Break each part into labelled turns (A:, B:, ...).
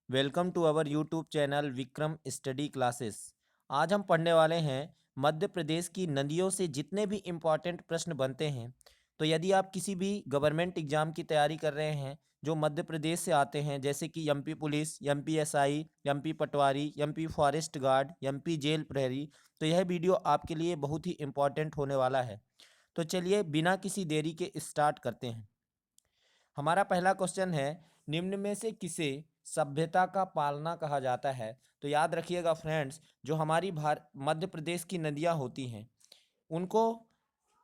A: Welcome to our YouTube channel Vikram study classes. आज हम पढ़ने वाले हैं मध्य प्रदेश की नदियों से जितने भी इम्पॉर्टेंट प्रश्न बनते हैं। तो यदि आप किसी भी गवर्नमेंट एग्जाम की तैयारी कर रहे हैं जो मध्य प्रदेश से आते हैं, जैसे कि MP police, MP SI, MP patwari, MP forest guard, MP jail प्रहरी, तो यह वीडियो आपके लिए बहुत ही इम्पॉर्टेंट होने वाला है। तो चलिए बिना किसी देरी के स्टार्ट करते हैं। हमारा पहला क्वेश्चन है, निम्न में से किसे सभ्यता का पालना कहा जाता है। तो याद रखिएगा फ्रेंड्स, जो हमारी मध्य प्रदेश की नदियाँ होती हैं उनको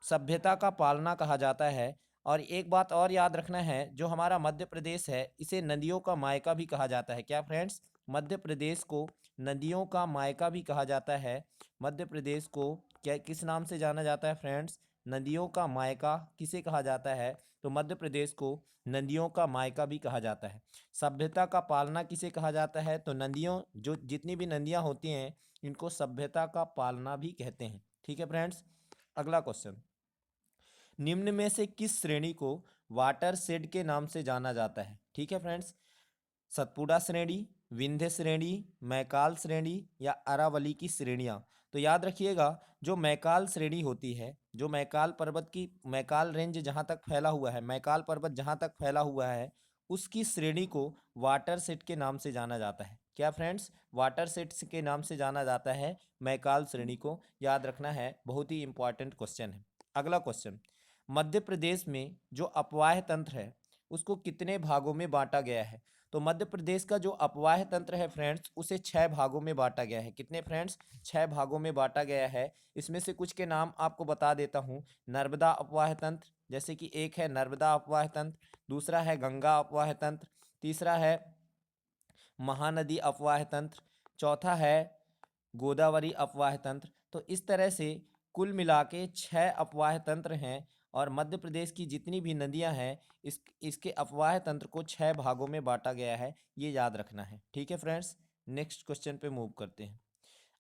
A: सभ्यता का पालना कहा जाता है। और एक बात और याद रखना है, जो हमारा मध्य प्रदेश है इसे नदियों का मायका भी कहा जाता है। क्या फ्रेंड्स? मध्य प्रदेश को नदियों का मायका भी कहा जाता है। मध्य प्रदेश को क्या किस नाम से जाना जाता है फ्रेंड्स? नदियों का मायका किसे कहा जाता है? तो मध्य प्रदेश को नदियों का मायका भी कहा जाता है। सभ्यता का पालना किसे कहा जाता है? तो नदियों, जो जितनी भी नदियाँ होती हैं इनको सभ्यता का पालना भी कहते हैं। ठीक है फ्रेंड्स। अगला क्वेश्चन, निम्न में से किस श्रेणी को वाटर शेड के नाम से जाना जाता है? ठीक है फ्रेंड्स, सतपुड़ा श्रेणी, विंध्य श्रेणी, मैकाल श्रेणी या अरावली की श्रेणियां। तो याद रखिएगा, जो मैकाल श्रेणी होती है, जो मैकाल पर्वत की मैकाल रेंज जहां तक फैला हुआ है, मैकाल पर्वत जहां तक फैला हुआ है, उसकी श्रेणी को वाटर सेट के नाम से जाना जाता है। क्या फ्रेंड्स? वाटर सेट के नाम से जाना जाता है मैकाल श्रेणी को। याद रखना है, बहुत ही इंपॉर्टेंट क्वेश्चन है। अगला क्वेश्चन, मध्य प्रदेश में जो अपवाह तंत्र है उसको कितने भागों में बांटा गया है? तो मध्य प्रदेश का जो अपवाह तंत्र है फ्रेंड्स, उसे 6 भागों में बांटा गया है। कितने फ्रेंड्स? 6 भागों में बांटा गया है। इसमें से कुछ के नाम आपको बता देता हूँ। नर्मदा अपवाह तंत्र, जैसे कि एक है नर्मदा अपवाह तंत्र, दूसरा है गंगा अपवाह तंत्र, तीसरा है महानदी अपवाह तंत्र, चौथा है गोदावरी अपवाह तंत्र। तो इस तरह से कुल मिला के 6 अपवाह तंत्र हैं। और मध्य प्रदेश की जितनी भी नदियां हैं इसके अपवाह तंत्र को 6 भागों में बांटा गया है। ये याद रखना है। ठीक है फ्रेंड्स। नेक्स्ट क्वेश्चन पे मूव करते हैं।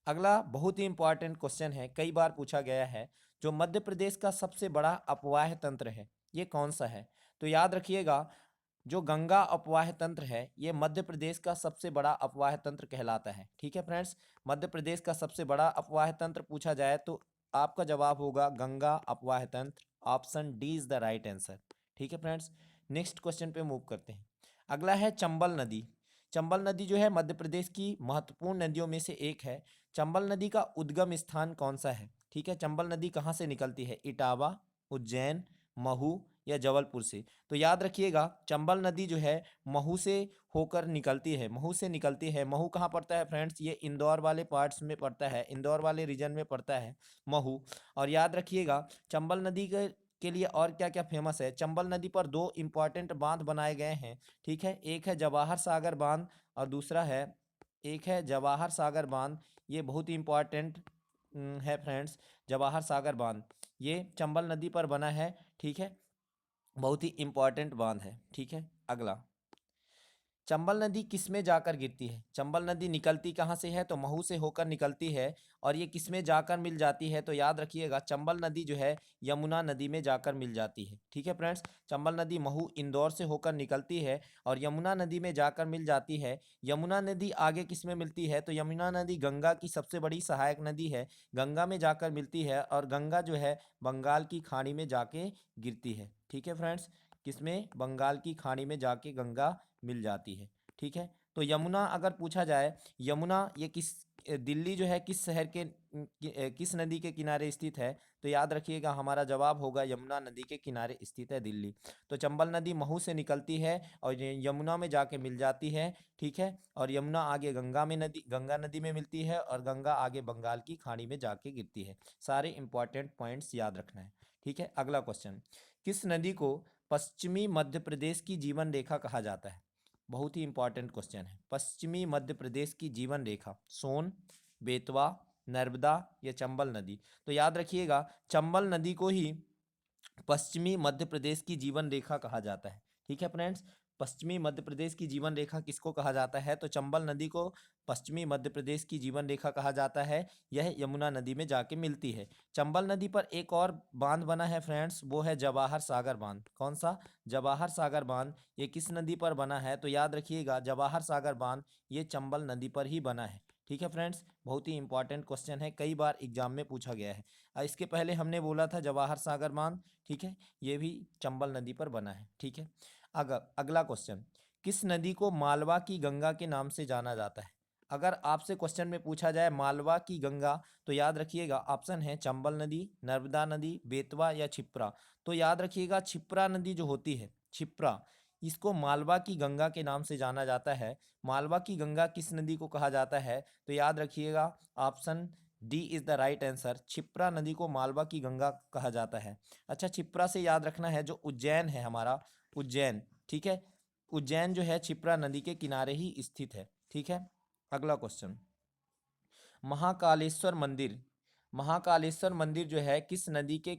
A: अगला बहुत ही इंपॉर्टेंट क्वेश्चन है, कई बार पूछा गया है। जो मध्य प्रदेश का सबसे बड़ा अपवाह तंत्र है ये कौन सा है? तो याद रखिएगा, जो गंगा अपवाह तंत्र है ये मध्य प्रदेश का सबसे बड़ा अपवाह तंत्र कहलाता है। ठीक है फ्रेंड्स, मध्य प्रदेश का सबसे बड़ा अपवाह तंत्र पूछा जाए तो आपका जवाब होगा गंगा अपवाह तंत्र। Option D is the right answer. ठीक है फ्रेंड्स। नेक्स्ट क्वेश्चन पे मूव करते हैं। अगला है चंबल नदी। चंबल नदी जो है मध्य प्रदेश की महत्वपूर्ण नदियों में से एक है। चंबल नदी का उद्गम स्थान कौन सा है? ठीक है, चंबल नदी कहाँ से निकलती है? इटावा, उज्जैन, महू या जबलपुर से? तो याद रखिएगा, चंबल नदी जो है महू से होकर निकलती है। महू से निकलती है। महू कहाँ पड़ता है फ्रेंड्स? ये इंदौर वाले पार्ट्स में पड़ता है, इंदौर वाले रीजन में पड़ता है महू। और याद रखिएगा, चंबल नदी के लिए और क्या क्या फेमस है। चंबल नदी पर 2 इंपॉर्टेंट बांध बनाए गए हैं। ठीक है, एक है जवाहर सागर बांध और दूसरा है एक है जवाहर सागर बांध। ये बहुत ही इंपॉर्टेंट है फ्रेंड्स। जवाहर सागर बांध ये चंबल नदी पर बना है। ठीक है, बहुत ही इंपॉर्टेंट बांध है। ठीक है। अगला, चंबल नदी किस में जाकर गिरती है? चंबल नदी निकलती कहाँ से है? तो महू से होकर निकलती है। और ये किस में जाकर मिल जाती है? तो याद रखिएगा, चंबल नदी जो है यमुना नदी में जाकर मिल जाती है। ठीक है फ्रेंड्स, चंबल नदी महू इंदौर से होकर निकलती है और यमुना नदी में जाकर मिल जाती है। यमुना नदी आगे किस में मिलती है? तो यमुना नदी गंगा की सबसे बड़ी सहायक नदी है, गंगा में जाकर मिलती है। और गंगा जो है बंगाल की खाड़ी में जाके गिरती है। ठीक है फ्रेंड्स, किसमें? बंगाल की खाड़ी में जाके गंगा मिल जाती है। ठीक है। तो यमुना अगर पूछा जाए, यमुना ये दिल्ली जो है किस शहर के किस नदी के किनारे स्थित है? तो याद रखिएगा, हमारा जवाब होगा यमुना नदी के किनारे स्थित है दिल्ली। तो चंबल नदी महू से निकलती है और ये यमुना में जाके मिल जाती है। ठीक है, और यमुना आगे गंगा नदी में मिलती है और गंगा आगे बंगाल की खाड़ी में जाके गिरती है। सारे इंपॉर्टेंट पॉइंट्स याद रखना है। ठीक है। अगला क्वेश्चन, किस नदी को पश्चिमी मध्य प्रदेश की जीवन रेखा कहा जाता है? बहुत ही इंपॉर्टेंट क्वेश्चन है। पश्चिमी मध्य प्रदेश की जीवन रेखा सोन, बेतवा, नर्मदा या चंबल नदी? तो याद रखिएगा, चंबल नदी को ही पश्चिमी मध्य प्रदेश की जीवन रेखा कहा जाता है। ठीक है फ्रेंड्स, पश्चिमी मध्य प्रदेश की जीवन रेखा किसको कहा जाता है? तो चंबल नदी को पश्चिमी मध्य प्रदेश की जीवन रेखा कहा जाता है। यह यमुना नदी में जाके मिलती है। चंबल नदी पर एक और बांध बना है फ्रेंड्स, वो है जवाहर सागर बांध। कौन सा? जवाहर सागर बांध। ये किस नदी पर बना है? तो याद रखिएगा, जवाहर सागर बांध ये चंबल नदी पर ही बना है। ठीक है फ्रेंड्स, बहुत ही इंपॉर्टेंट क्वेश्चन है, कई बार एग्जाम में पूछा गया है। इसके पहले हमने बोला था जवाहर सागर बांध, ठीक है, ये भी चंबल नदी पर बना है। ठीक है, अगला क्वेश्चन, किस नदी को मालवा की गंगा के नाम से जाना जाता है? अगर आपसे क्वेश्चन में पूछा जाए मालवा की गंगा, तो याद रखिएगा ऑप्शन है चंबल नदी, नर्मदा नदी, बेतवा या क्षिप्रा। तो याद रखिएगा क्षिप्रा नदी जो होती है, क्षिप्रा, इसको मालवा की गंगा के नाम से जाना जाता है। मालवा की गंगा किस नदी को कहा जाता है? तो याद रखिएगा option D is the right answer, Kshipra नदी को मालवा की गंगा कहा जाता है। अच्छा, क्षिप्रा से याद रखना है जो उज्जैन है हमारा, उज्जैन, ठीक है, उज्जैन जो है क्षिप्रा नदी के किनारे ही स्थित है। ठीक है, अगला क्वेश्चन, महाकालेश्वर मंदिर, महाकालेश्वर मंदिर जो है किस नदी के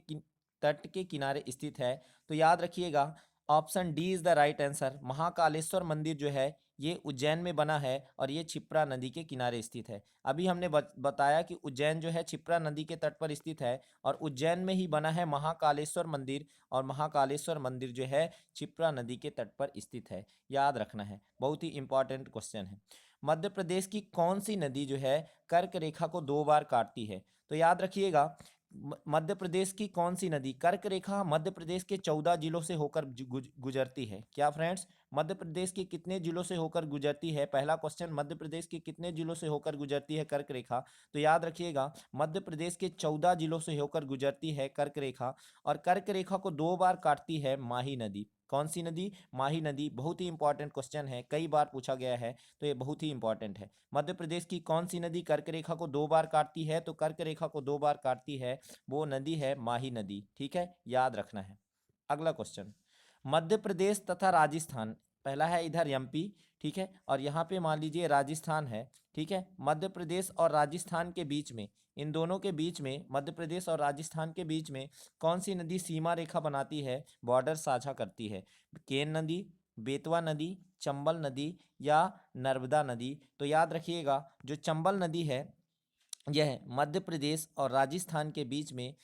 A: तट के किनारे स्थित है? तो याद रखिएगा option D is the right answer, Mahakaleshwar मंदिर जो है ये उज्जैन में बना है और ये क्षिप्रा नदी के किनारे स्थित है। अभी हमने बताया कि उज्जैन जो है क्षिप्रा नदी के तट पर स्थित है और उज्जैन में ही बना है महाकालेश्वर मंदिर, और महाकालेश्वर मंदिर जो है क्षिप्रा नदी के तट पर स्थित है। याद रखना है, बहुत ही इंपॉर्टेंट क्वेश्चन है। मध्य प्रदेश की कौन सी नदी जो है कर्क रेखा को 2 बार काटती है? तो याद रखिएगा मध्य प्रदेश की कौन सी नदी कर्क रेखा मध्य प्रदेश के 14 जिलों से होकर गुजरती है? क्या फ्रेंड्स, मध्य प्रदेश के कितने जिलों से होकर गुजरती है? पहला क्वेश्चन, मध्य प्रदेश के कितने जिलों से होकर गुजरती है कर्क रेखा? तो याद रखिएगा मध्य प्रदेश के 14 जिलों से होकर गुजरती है कर्क रेखा, और कर्क रेखा को 2 बार काटती है माही नदी। कौन सी नदी? माही नदी। बहुत ही इंपॉर्टेंट क्वेश्चन है, कई बार पूछा गया है, तो ये बहुत ही इंपॉर्टेंट है। मध्य प्रदेश की कौन सी नदी कर्क रेखा को 2 बार काटती है? तो कर्क रेखा को 2 बार काटती है वो नदी है माही नदी। ठीक है, याद रखना है। अगला क्वेश्चन, मध्य प्रदेश तथा राजस्थान, पहला है इधर एमपी, ठीक है, और यहाँ पे मान लीजिए राजस्थान है। ठीक है, मध्य प्रदेश और राजस्थान के बीच में, इन दोनों के बीच में, मध्य प्रदेश और राजस्थान के बीच में कौन सी नदी सीमा रेखा बनाती है, बॉर्डर साझा करती है? केन नदी, बेतवा नदी, चंबल नदी या नर्मदा नदी? तो याद रखिएगा जो चंबल नदी है यह मध्य प्रदेश और राजस्थान के बीच में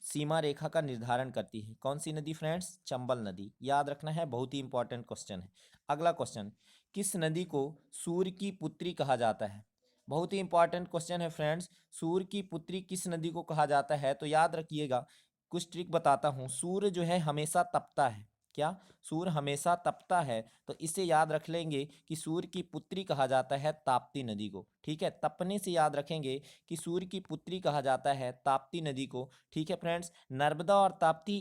A: सीमा रेखा का निर्धारण करती है। कौन सी नदी फ्रेंड्स? चंबल नदी। याद रखना है, बहुत ही इंपॉर्टेंट क्वेश्चन है। अगला क्वेश्चन, किस नदी को सूर्य की पुत्री कहा जाता है? बहुत ही इंपॉर्टेंट क्वेश्चन है फ्रेंड्स, सूर्य की पुत्री किस नदी को कहा जाता है? तो याद रखिएगा, कुछ ट्रिक बताता हूँ। सूर्य जो है हमेशा तपता है, क्या? सूर्य हमेशा तपता है, तो इसे याद रख लेंगे कि सूर्य की पुत्री कहा जाता है ताप्ती नदी को। ठीक है, तपने से याद रखेंगे कि सूर्य की पुत्री कहा जाता है ताप्ती नदी को। ठीक है फ्रेंड्स, नर्मदा और ताप्ती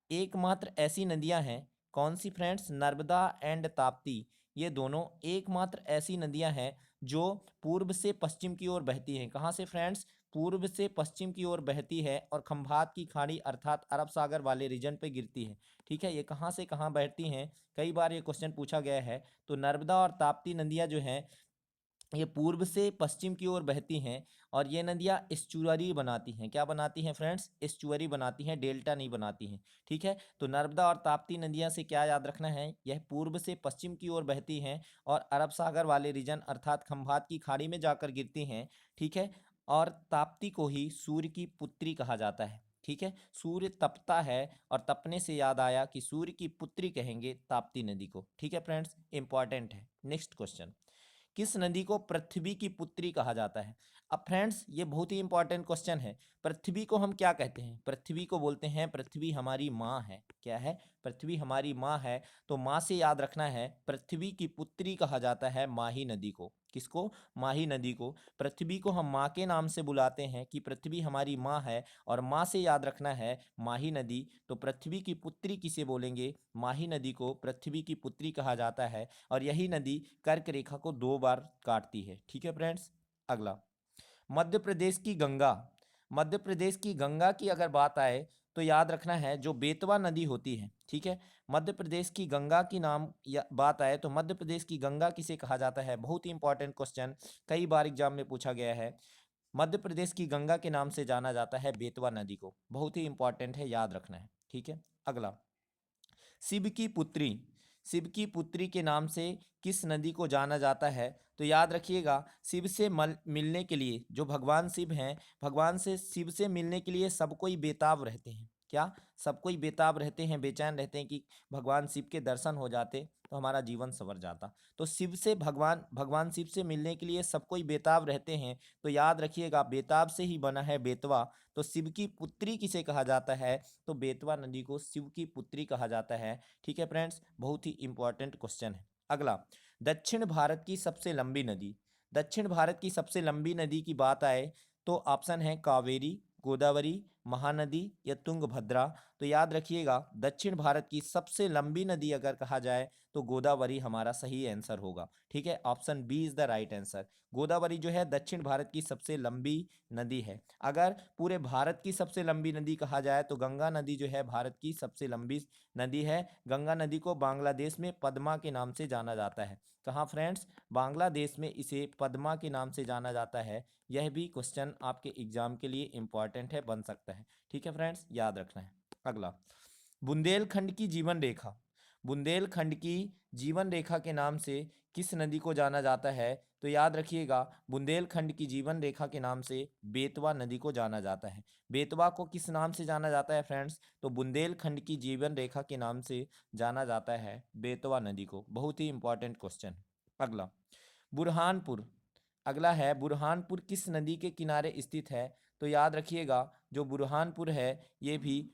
A: एकमात्र ऐसी नदियां हैं, कौन सी फ्रेंड्स? नर्मदा एंड ताप्ती, ये दोनों एकमात्र ऐसी नदियां हैं जो पूर्व से पश्चिम की ओर बहती हैं। कहाँ से फ्रेंड्स? पूर्व से पश्चिम की ओर बहती है और खंभात की खाड़ी अर्थात अरब सागर वाले रीजन पे गिरती है। ठीक है, ये कहाँ से कहाँ बहती हैं, कई बार ये क्वेश्चन पूछा गया है। तो नर्मदा और ताप्ती नदियाँ जो हैं ये पूर्व से पश्चिम की ओर बहती हैं और ये नदियाँ एस्चुअरी बनाती हैं। क्या बनाती हैं फ्रेंड्स? एस्चुअरी बनाती हैं, डेल्टा नहीं बनाती हैं। ठीक है, तो नर्मदा और ताप्ती नदियाँ से क्या याद रखना है, यह पूर्व से पश्चिम की ओर बहती हैं और अरब सागर वाले रीजन अर्थात खंभात की खाड़ी में जाकर गिरती हैं। ठीक है, और ताप्ती को ही सूर्य की पुत्री कहा जाता है। ठीक है, सूर्य तपता है और तपने से याद आया कि सूर्य की पुत्री कहेंगे ताप्ती नदी को। ठीक है फ्रेंड्स, इंपॉर्टेंट है। नेक्स्ट क्वेश्चन, किस नदी को पृथ्वी की पुत्री कहा जाता है? अब फ्रेंड्स ये बहुत ही इंपॉर्टेंट क्वेश्चन है। पृथ्वी को हम क्या कहते हैं? पृथ्वी को बोलते हैं पृथ्वी हमारी माँ है। क्या है? पृथ्वी हमारी माँ है। तो माँ से याद रखना है पृथ्वी की पुत्री कहा जाता है माही नदी को। किसको? माही नदी को। पृथ्वी को हम माँ के नाम से बुलाते हैं कि पृथ्वी हमारी माँ है, और माँ से याद रखना है माही नदी। तो पृथ्वी की पुत्री किसे बोलेंगे? माही नदी को पृथ्वी की पुत्री कहा जाता है और यही नदी कर्क रेखा को 2 बार काटती है। ठीक है फ्रेंड्स, अगला, मध्य प्रदेश की गंगा, मध्य प्रदेश की गंगा की अगर बात आए तो याद रखना है जो बेतवा नदी होती है। ठीक है, मध्य प्रदेश की गंगा की नाम या बात आए तो मध्य प्रदेश की गंगा किसे कहा जाता है? बहुत ही इंपॉर्टेंट क्वेश्चन, कई बार एग्जाम में पूछा गया है। मध्य प्रदेश की गंगा के नाम से जाना जाता है बेतवा नदी को। बहुत ही इंपॉर्टेंट है, याद रखना है। ठीक है, अगला, शिव की पुत्री, शिव की पुत्री के नाम से किस नदी को जाना जाता है? तो याद रखिएगा, शिव से मिलने के लिए जो भगवान शिव हैं, भगवान से शिव से मिलने के लिए सब कोई बेताब रहते हैं। क्या? सब कोई बेताब रहते हैं, बेचैन रहते हैं कि भगवान शिव के दर्शन हो जाते तो हमारा जीवन संवर जाता। तो शिव से भगवान शिव से मिलने के लिए सब कोई बेताब रहते हैं। तो याद रखिएगा, बेताब से ही बना है बेतवा। तो शिव की पुत्री किसे कहा जाता है? तो बेतवा नदी को शिव की पुत्री कहा जाता है। ठीक है फ्रेंड्स, बहुत ही इंपॉर्टेंट क्वेश्चन है। अगला, दक्षिण भारत की सबसे लंबी नदी। दक्षिण भारत की सबसे लंबी नदी की बात आए तो ऑप्शन है कावेरी, गोदावरी, महानदी या तुंगभद्रा। तो याद रखिएगा, दक्षिण भारत की सबसे लंबी नदी अगर कहा जाए तो गोदावरी हमारा सही आंसर होगा। ठीक है, option B is the right answer. Godavari जो है दक्षिण भारत की सबसे लंबी नदी है। अगर पूरे भारत की सबसे लंबी नदी कहा जाए तो गंगा नदी जो है भारत की सबसे लंबी नदी है। गंगा नदी को बांग्लादेश में पद्मा के नाम से जाना जाता है। कहाँ फ्रेंड्स? बांग्लादेश में इसे पद्मा के नाम से जाना जाता है। यह भी क्वेश्चन आपके एग्जाम के लिए इंपॉर्टेंट है, बन सकता है। ठीक है फ्रेंड्स, याद रखना है। अगला, बुंदेलखंड की जीवन रेखा। बुंदेलखंड की जीवन रेखा के नाम से किस नदी को जाना जाता है? तो याद रखिएगा, बुंदेलखंड की जीवन रेखा के नाम से बेतवा नदी को जाना जाता है। बेतवा को किस नाम से जाना जाता है फ्रेंड्स? तो बुंदेलखंड की जीवन रेखा के नाम से जाना जाता है बेतवा नदी को। बहुत ही इंपॉर्टेंट क्वेश्चन। अगला, बुरहानपुर। अगला है, बुरहानपुर किस नदी के किनारे स्थित है? तो याद रखिएगा, जो बुरहानपुर है ये भी,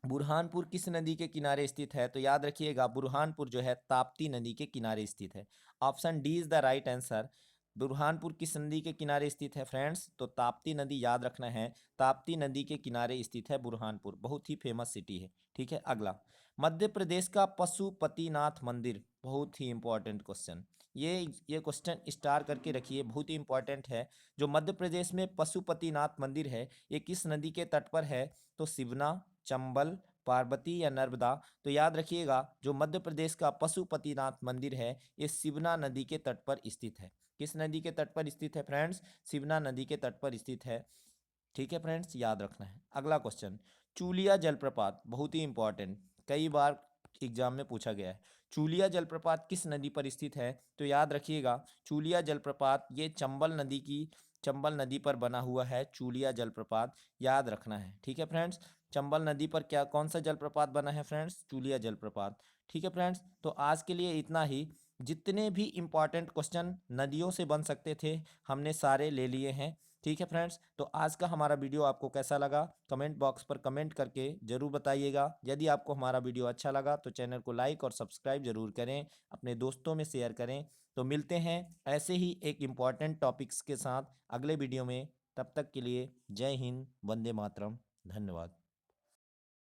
A: बुरहानपुर किस नदी के किनारे स्थित है? तो याद रखिएगा, बुरहानपुर जो है ताप्ती नदी के किनारे स्थित है। Option D is the right answer. Burhanpur किस नदी के किनारे स्थित है फ्रेंड्स? तो ताप्ती नदी, याद रखना है, ताप्ती नदी के किनारे स्थित है बुरहानपुर। बहुत ही फेमस सिटी है। ठीक है। अगला, मध्य प्रदेश का पशुपतिनाथ मंदिर। बहुत ही इंपॉर्टेंट क्वेश्चन। ये क्वेश्चन स्टार करके रखिए, बहुत ही इंपॉर्टेंट है। जो मध्य प्रदेश में पशुपतिनाथ मंदिर है, ये किस नदी के तट पर है? तो शिवना, चंबल, पार्वती या नर्मदा। तो याद रखिएगा, जो मध्य प्रदेश का पशुपतिनाथ मंदिर है ये शिवना नदी के तट पर स्थित है। किस नदी के तट पर स्थित है फ्रेंड्स? शिवना नदी के तट पर स्थित है। ठीक है फ्रेंड्स, याद रखना है। अगला क्वेश्चन, चूलिया जलप्रपात। बहुत ही इंपॉर्टेंट, कई बार एग्जाम में पूछा गया है। चूलिया जलप्रपात किस नदी पर स्थित है? तो याद रखिएगा, चूलिया जलप्रपात ये चंबल नदी पर बना हुआ है। चूलिया जलप्रपात याद रखना है। ठीक है फ्रेंड्स, चंबल नदी पर कौन सा जलप्रपात बना है फ्रेंड्स? चूलिया जलप्रपात। ठीक है फ्रेंड्स, तो आज के लिए इतना ही। जितने भी इंपॉर्टेंट क्वेश्चन नदियों से बन सकते थे हमने सारे ले लिए हैं। ठीक है फ्रेंड्स, तो आज का हमारा वीडियो आपको कैसा लगा कमेंट बॉक्स पर कमेंट करके ज़रूर बताइएगा। यदि आपको हमारा वीडियो अच्छा लगा तो चैनल को लाइक और सब्सक्राइब जरूर करें, अपने दोस्तों में शेयर करें। तो मिलते हैं ऐसे ही एक इम्पॉर्टेंट टॉपिक्स के साथ अगले वीडियो में। तब तक के लिए जय हिंद, वंदे मातरम, धन्यवाद।